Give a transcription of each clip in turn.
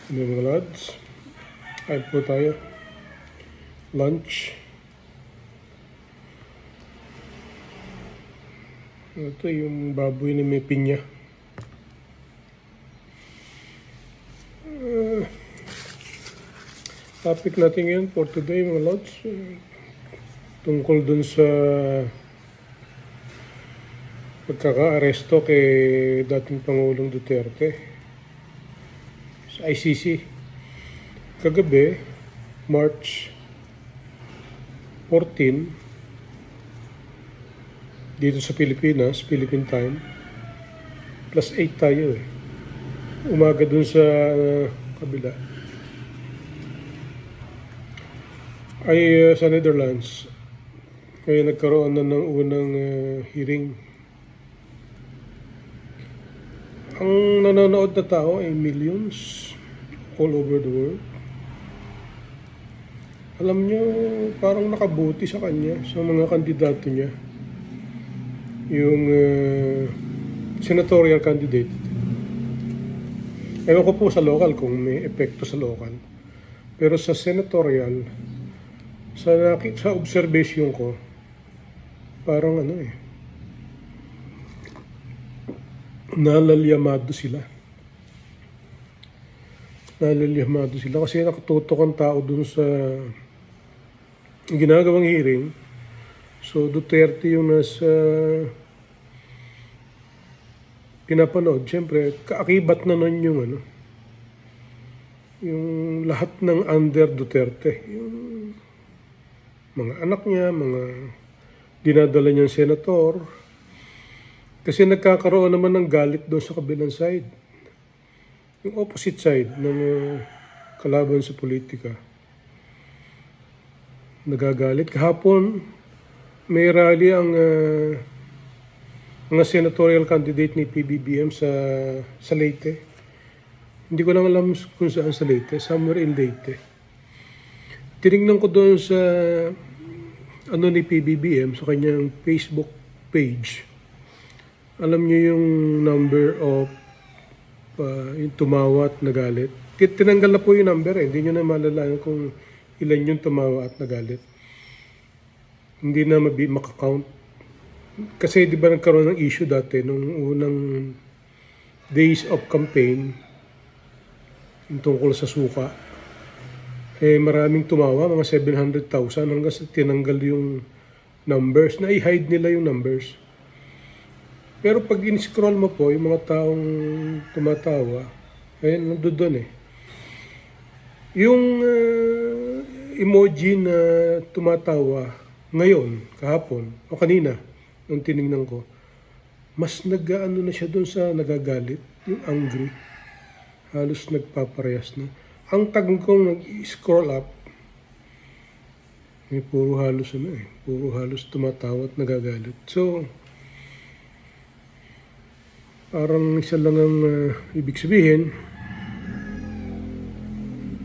Mga lads, ay po tayo. Lunch. Ito yung baboy na may pinya. Topic natin ngayon for today mga lads. Tungkol dun sa pagkaka-aresto kay dating Pangulong Duterte sa ICC. Kagabi, March 14, dito sa Pilipinas, Philippine time, +8 tayo eh. Umaga dun sa kabila. Ay sa Netherlands, kaya nagkaroon na ng unang hearing. Ang nanonood na tao ay millions all over the world. Alam nyo, parang nakabuti sa kanya, sa mga kandidato niya. Yung senatorial candidate. Ewan ko po sa local kung may epekto sa local. Pero sa senatorial, sa observation ko, parang nalalyamado sila. Nalalyamado sila kasi nakatutok ang tao dun sa ginagawang hearing. So Duterte yung nasa pinapanood. Siyempre, kaakibat na nun yung yung lahat ng under Duterte. Yung mga anak niya, mga dinadala niyang senator. Kasi nagkakaroon naman ng galit doon sa kabilang side. Yung opposite side ng kalaban sa politika. Nagagalit. Kahapon, may rally ang mga senatorial candidate ni PBBM sa Leyte. Hindi ko lang alam kung saan sa Leyte. Somewhere in Leyte. Tinignan ko doon sa ni PBBM sa kanyang Facebook page. Alam niyo yung number of yung tumawa at nagalit. Tinanggal na po yung number eh. Hindi nyo na malalaman kung ilan yung tumawa at nagalit. Hindi na makakount. Kasi di ba nagkaroon ng issue dati nung unang days of campaign yung tungkol sa suka. Eh maraming tumawa, mga 700,000 hanggang sa tinanggal yung numbers. Na-hide nila yung numbers. Pero pag in-scroll mo po, yung mga taong tumatawa, ayun, nandoon eh. Yung emoji na tumatawa ngayon, kahapon, o kanina, nung tinignan ko, mas nag-ano na siya doon sa nagagalit, yung angry. Halos nagpaparehas na. Ang tagang kong nag-scroll up, may puro halos tumatawa at nagagalit. So, parang isa lang ang ibig sabihin,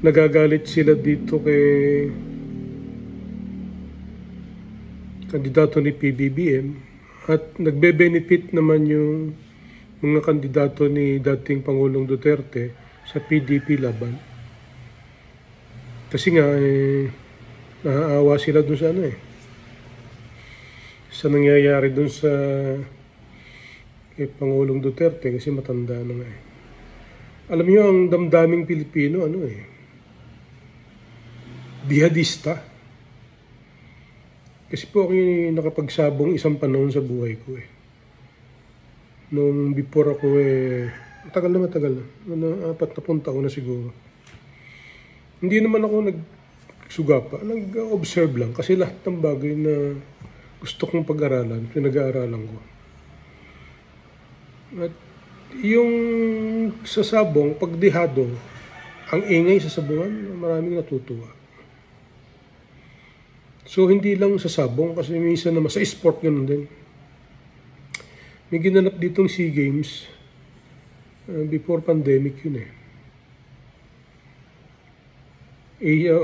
nagagalit sila dito kay kandidato ni PBBM at nagbe-benefit naman yung mga kandidato ni dating Pangulong Duterte sa PDP laban. Kasi nga, naaawa sila dun sa sa nangyayari dun sa Pangulong Duterte kasi matanda na nga eh. Alam niyo ang damdaming Pilipino bihadista. Kasi po ako nakapagsabong isang panahon sa buhay ko eh. Nung before ako matagal na. 40 taon na siguro. Hindi naman ako nagsugapa, nag-observe lang kasi lahat ng bagay na gusto kong pag-aralan, pinag-aaralan ko. At yung sa sabong, pagdihado, ang ingay sa sabungan, maraming natutuwa. So, hindi lang sa sabong, kasi minsan naman sa sport ganun din. May ginanap ditong SEA Games, before pandemic yun eh.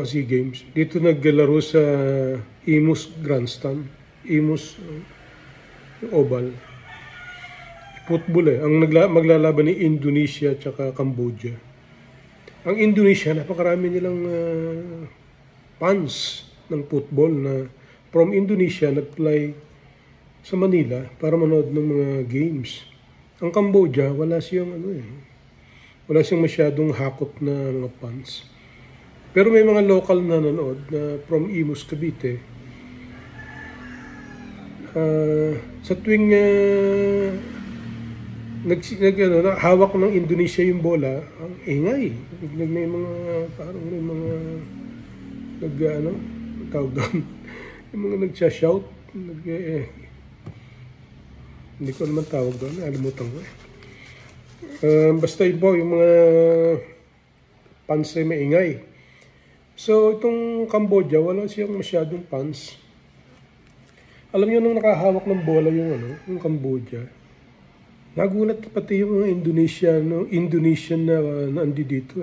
SEA Games. Dito naglalaro sa Imus Grandstand, Imus Oval. Football eh. Ang maglalaban ni Indonesia at Cambodia. Ang Indonesia, napakarami nilang fans ng football na from Indonesia nag-fly sa Manila para manood ng mga games. Ang Cambodia, wala siyang wala siyang masyadong hakot na mga fans. Pero may mga local na nanood na from Imus, Cavite. Sa tuwing hawak ng Indonesia yung bola, ang ingay. May mga, parang may mga, tawag doon, yung mga nagsha-shout, hindi ko naman tawag doon, alimutan ko basta yun po, yung mga fans ay maingay. So, itong Cambodia, wala siyang masyadong fans. Alam niyo, nung nakahawak ng bola yung Cambodia, nagulat pati yung mga Indonesian na andi dito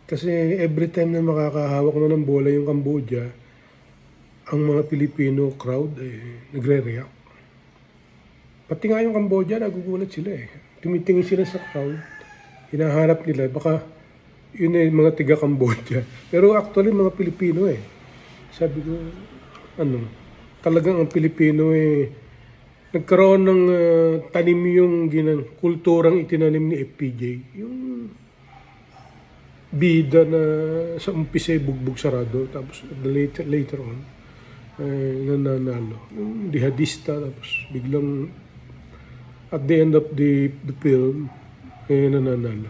Kasi every time na makakahawak na ng bola yung Cambodia, ang mga Pilipino crowd nagre-react. Pati nga yung Cambodia, nagugulat sila Tumitingin sila sa crowd, hinahanap nila, baka yun mga tiga-Cambodia. Pero actually, mga Pilipino Sabi ko, talagang ang Pilipino nagkaroon ng tanim yung kulturang itinanim ni FPJ. Yung bida na sa umpisa bugbog sarado, tapos later on, nananalo. Yung dihadista, tapos biglang at the end of the film, nananalo.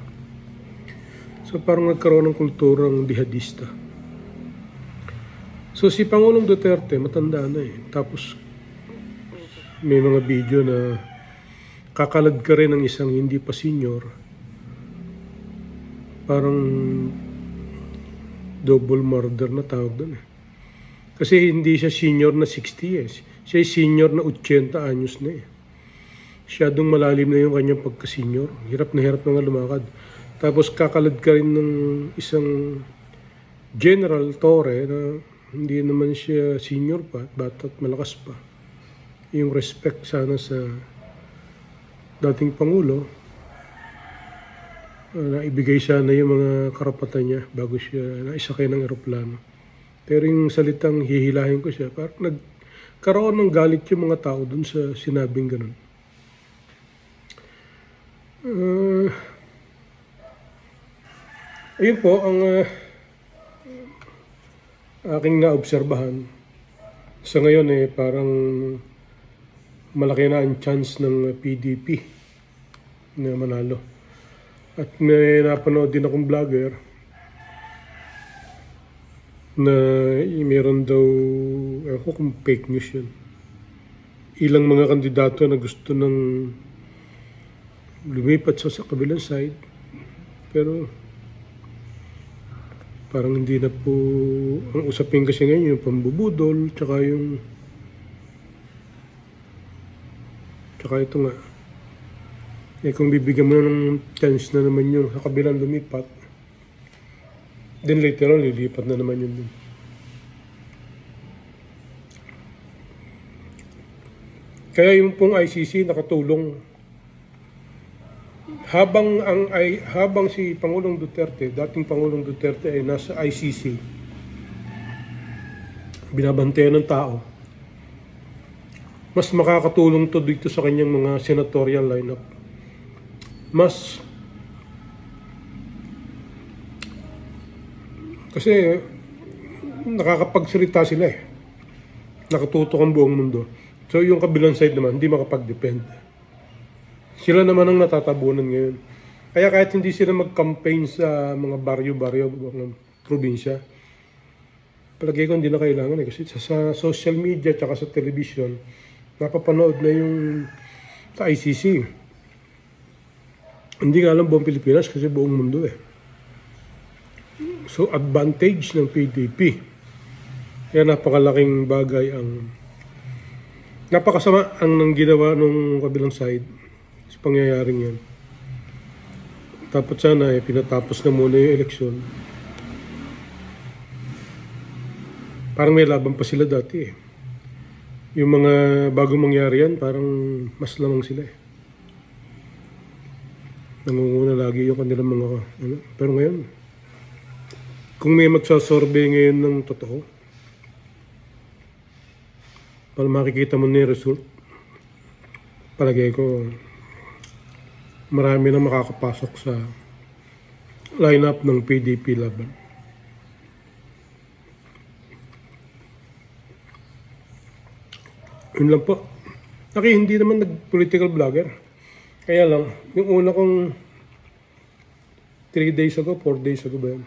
So parang nagkaroon ng kulturang dihadista. So si Pangulong Duterte, matanda na Tapos may mga video na kakalad ka rin ng isang hindi pa senior. Parang double murder na tawag doon Kasi hindi siya senior na 60 years. Siya senior na 80 anyos na Masyadong malalim na yung kanyang pagka-senior. Hirap na nga lumakad. Tapos kakalad ka rin ng isang General Torre na hindi naman siya senior pa, bata't malakas pa. Yung respect sana sa dating Pangulo, na ibigay sana yung mga karapatan niya bago siya naisakay ng eroplano. Pero yung salitang hihilahin ko siya, parang nagkaroon ng galit yung mga tao dun sa sinabing ganun. Ayun po ang aking naobserbahan. Sa ngayon parang malaki na ang chance ng PDP na manalo. At may napanood din akong vlogger na meron daw, ako kung fake news yun. Ilang mga kandidato na gusto ng lumipat sa kabilang side, pero parang hindi na po ang usapin kasi ngayon yung pambubudol, tsaka ito nga kung bibigyan mo na ng chance na naman yung sa kabilang lumipat, then later on lilipat na naman yun din. Kaya yung pong ICC nakatulong habang si Pangulong Duterte, dating Pangulong Duterte ay nasa ICC, binabantayan ng tao, mas makakatulong to dito sa kanyang mga senatorial lineup. Kasi nakakapagsalita sila nakatutok ang buong mundo. So yung kabilang side naman, hindi makapag-depend. Sila naman ang natatabunan ngayon. Kaya kahit hindi sila mag-campaign sa mga baryo-baryo ng probinsya, palagay ko hindi na kailangan kasi sa social media at sa television, napapanood na yung sa ICC. Hindi nga alam buong Pilipinas kasi buong mundo So advantage ng PDP. Kaya napakalaking bagay napakasama ang ginawa ng kabilang side sa pangyayaring yan. Tapos sana pinatapos na muna yung eleksyon. Parang may laban pa sila dati Yung mga bago mangyari yan, parang mas lamang sila Nangunguna lagi yung kanilang mga Pero ngayon, Kung may magsasurvey ngayon ng totoo, para makikita mo na yung result, palagay ko, marami na makakapasok sa lineup ng PDP laban. Yun lang po. Hindi naman nag-political vlogger. Kaya lang, yung una kong 3 days ago, 4 days ago ba yun?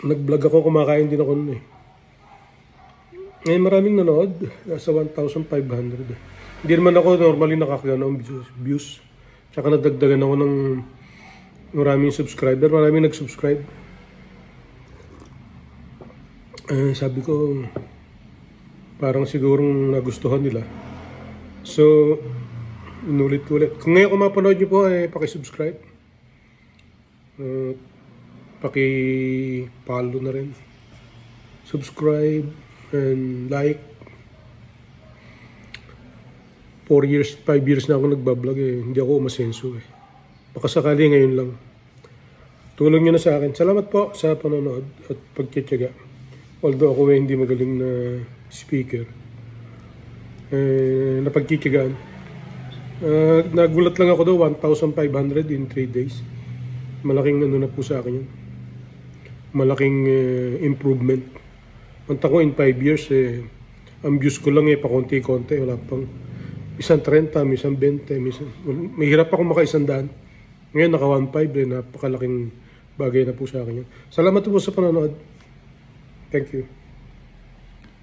Nag-vlog ako, kumakain din ako nun eh. Ngayon maraming nanood, nasa 1,500. Hindi naman ako normally nakakagano ng views. Tsaka nadagdagan ako ng maraming subscriber, maraming nag-subscribe. Sabi ko, parang sigurong nagustuhan nila. So, inulit-ulit. Kung ngayon kung mapanood nyo po, paki-subscribe. Paki-follow na rin. Subscribe and like. 4 years, 5 years na ako nagbablog eh. Hindi ako umasenso eh. Baka sakali ngayon lang. Tulong nyo na sa akin. Salamat po sa panonood at pagtitiyaga. Although ako hindi magaling na speaker. Napagtitiyagaan. Nagulat lang ako doon, 1,500 in 3 days. Malaking ano na po sa akin yun. Malaking improvement. Punta ko in 5 years ang views ko lang pakonti-konti. Wala pang isang 30, isang 20, may hirap ako maka-100. Ngayon naka 1.5 napakalaking bagay na po sa akin yun. Salamat po sa panonood. Thank you.